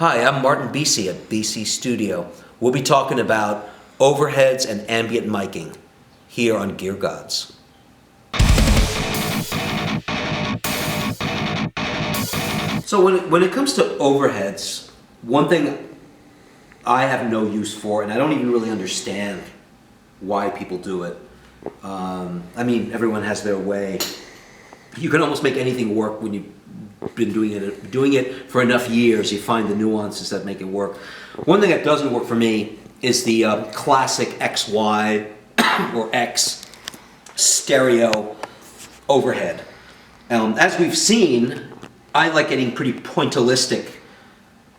Hi, I'm Martin Bisi at Bisi Studio. We'll be talking about overheads and ambient miking here on Gear Gods. So when it comes to overheads, one thing I have no use for, and I don't even really understand why people do it. I mean, everyone has their way. You can almost make anything work when you've been doing it for enough years. You find the nuances that make it work. One thing that doesn't work for me is the classic XY or X stereo overhead. As we've seen, I like getting pretty pointillistic,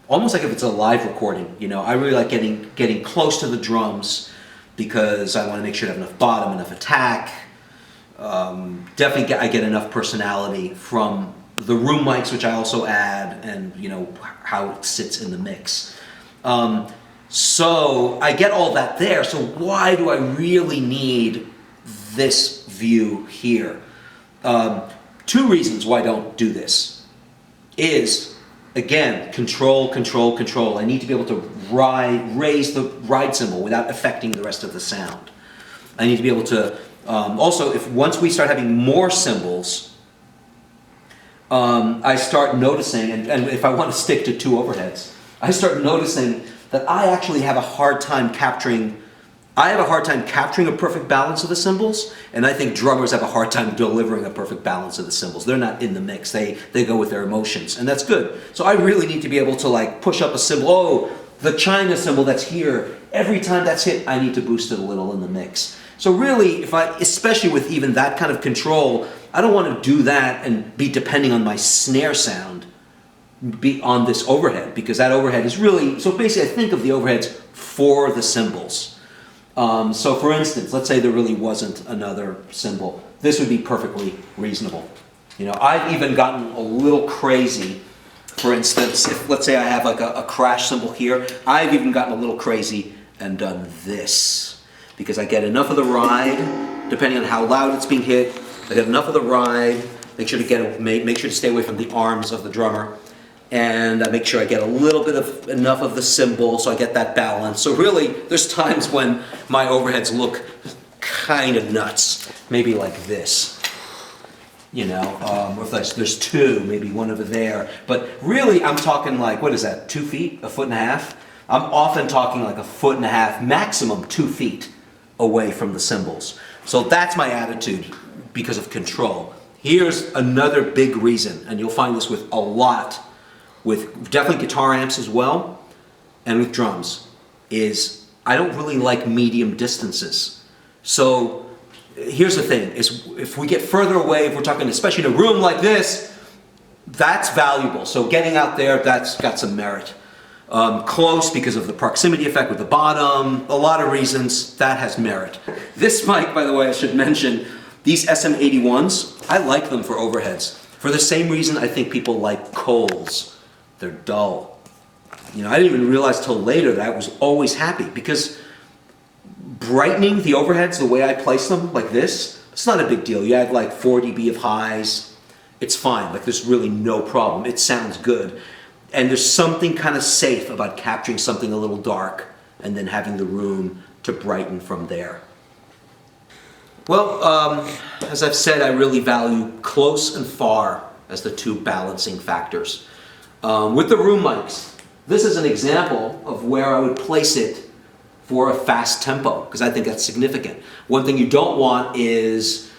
almost like if it's a live recording. You know, I really like getting close to the drums because I want to make sure I have enough bottom, enough attack. Definitely I get enough personality from the room mics, which I also add, and you know how it sits in the mix. So I get all that there. So why do I really need this view here? Two reasons why I don't do this is, again, control. I need to be able to raise the ride cymbal without affecting the rest of the sound. I need to be able to, also, once we start having more cymbals, I start noticing, and if I want to stick to two overheads, I start noticing that I actually have a hard time capturing a perfect balance of the cymbals, and I think drummers have a hard time delivering a perfect balance of the cymbals. They're not in the mix. They go with their emotions, and that's good. So I really need to be able to like push up a cymbal. Oh, the China cymbal that's here. Every time that's hit, I need to boost it a little in the mix. So really, especially with even that kind of control, I don't want to do that and be depending on my snare sound on this overhead, because that overhead is really, so basically I think of the overheads for the cymbals. So for instance, let's say there really wasn't another cymbal. This would be perfectly reasonable. You know, I've even gotten a little crazy. For instance, if let's say I have like a crash cymbal here, I've even gotten a little crazy and done this. Because I get enough of the ride, depending on how loud it's being hit. I get enough of the ride. Make sure to stay away from the arms of the drummer, and I make sure I get a little bit of enough of the cymbal, so I get that balance. So really, there's times when my overheads look kind of nuts, maybe like this. You know, or if there's two, maybe one over there. But really, I'm talking like, what is that? 2 feet, a foot and a half. I'm often talking like a foot and a half, maximum 2 feet away from the cymbals. So that's my attitude because of control. Here's another big reason, and you'll find this with a lot, with definitely guitar amps as well, and with drums, is I don't really like medium distances. So here's the thing, is if we get further away, if we're talking especially in a room like this, that's valuable. So getting out there, that's got some merit. Close because of the proximity effect with the bottom, a lot of reasons, that has merit. This mic, by the way, I should mention, these SM81s, I like them for overheads. For the same reason I think people like Coles. They're dull. You know, I didn't even realize till later that I was always happy, because brightening the overheads the way I place them, like this, it's not a big deal. You add like 4 dB of highs, it's fine. Like there's really no problem. It sounds good. And there's something kind of safe about capturing something a little dark and then having the room to brighten from there. Well, as I've said, I really value close and far as the two balancing factors. With the room mics, this is an example of where I would place it for a fast tempo, because I think that's significant. One thing you don't want is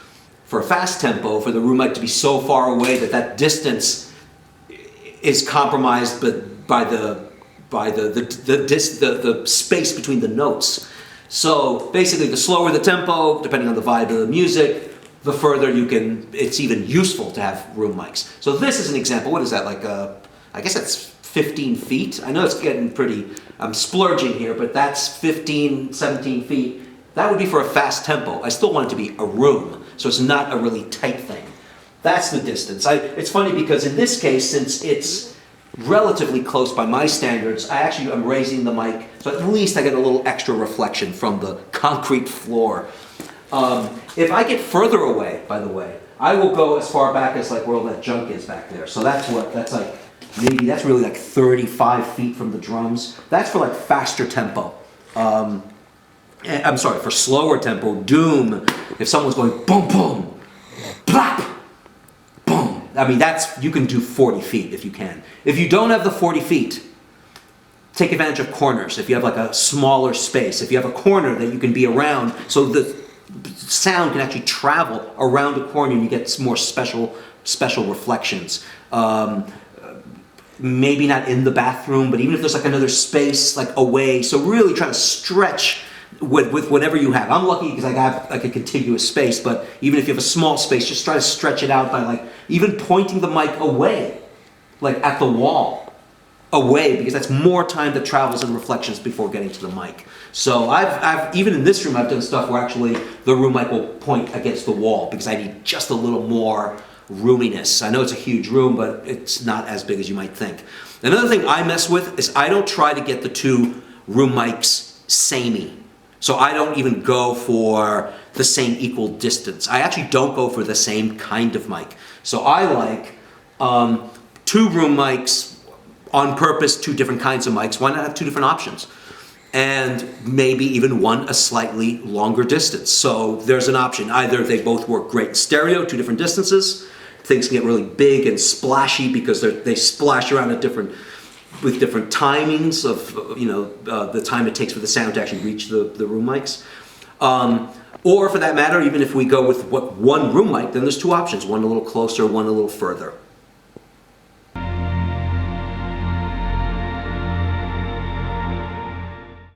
for a fast tempo, for the room mic to be so far away that that distance is compromised by the space between the notes. So basically, the slower the tempo, depending on the vibe of the music, the further you can. It's even useful to have room mics. So this is an example. What is that like? I guess that's 15 feet. I know it's getting pretty. I'm splurging here, but that's 15, 17 feet. That would be for a fast tempo. I still want it to be a room, so it's not a really tight thing. That's the distance. It's funny because in this case, since it's relatively close by my standards, I'm raising the mic, so at least I get a little extra reflection from the concrete floor. If I get further away, by the way, I will go as far back as like where all that junk is back there. So that's like maybe that's really like 35 feet from the drums. That's for like faster tempo. I'm sorry, for slower tempo, doom, if someone's going boom, boom, plop, boom. I mean, you can do 40 feet if you can. If you don't have the 40 feet, take advantage of corners. If you have like a smaller space, if you have a corner that you can be around, so the sound can actually travel around a corner and you get more special reflections. Maybe not in the bathroom, but even if there's like another space like away, so really try to stretch with whatever you have. I'm lucky because I have like a contiguous space, but even if you have a small space, just try to stretch it out by like even pointing the mic away, like at the wall, away, because that's more time that travels in reflections before getting to the mic. So I've even in this room, I've done stuff where actually the room mic will point against the wall because I need just a little more roominess. I know it's a huge room, but it's not as big as you might think. Another thing I mess with is I don't try to get the two room mics samey. So I don't even go for the same equal distance. I actually don't go for the same kind of mic. So I like two room mics on purpose, two different kinds of mics. Why not have two different options? And maybe even one a slightly longer distance. So there's an option. Either they both work great in stereo, two different distances. Things can get really big and splashy because they splash around with different timings of the time it takes for the sound to actually reach the room mics. Or for that matter, even if we go with one room mic, then there's two options. One a little closer, one a little further.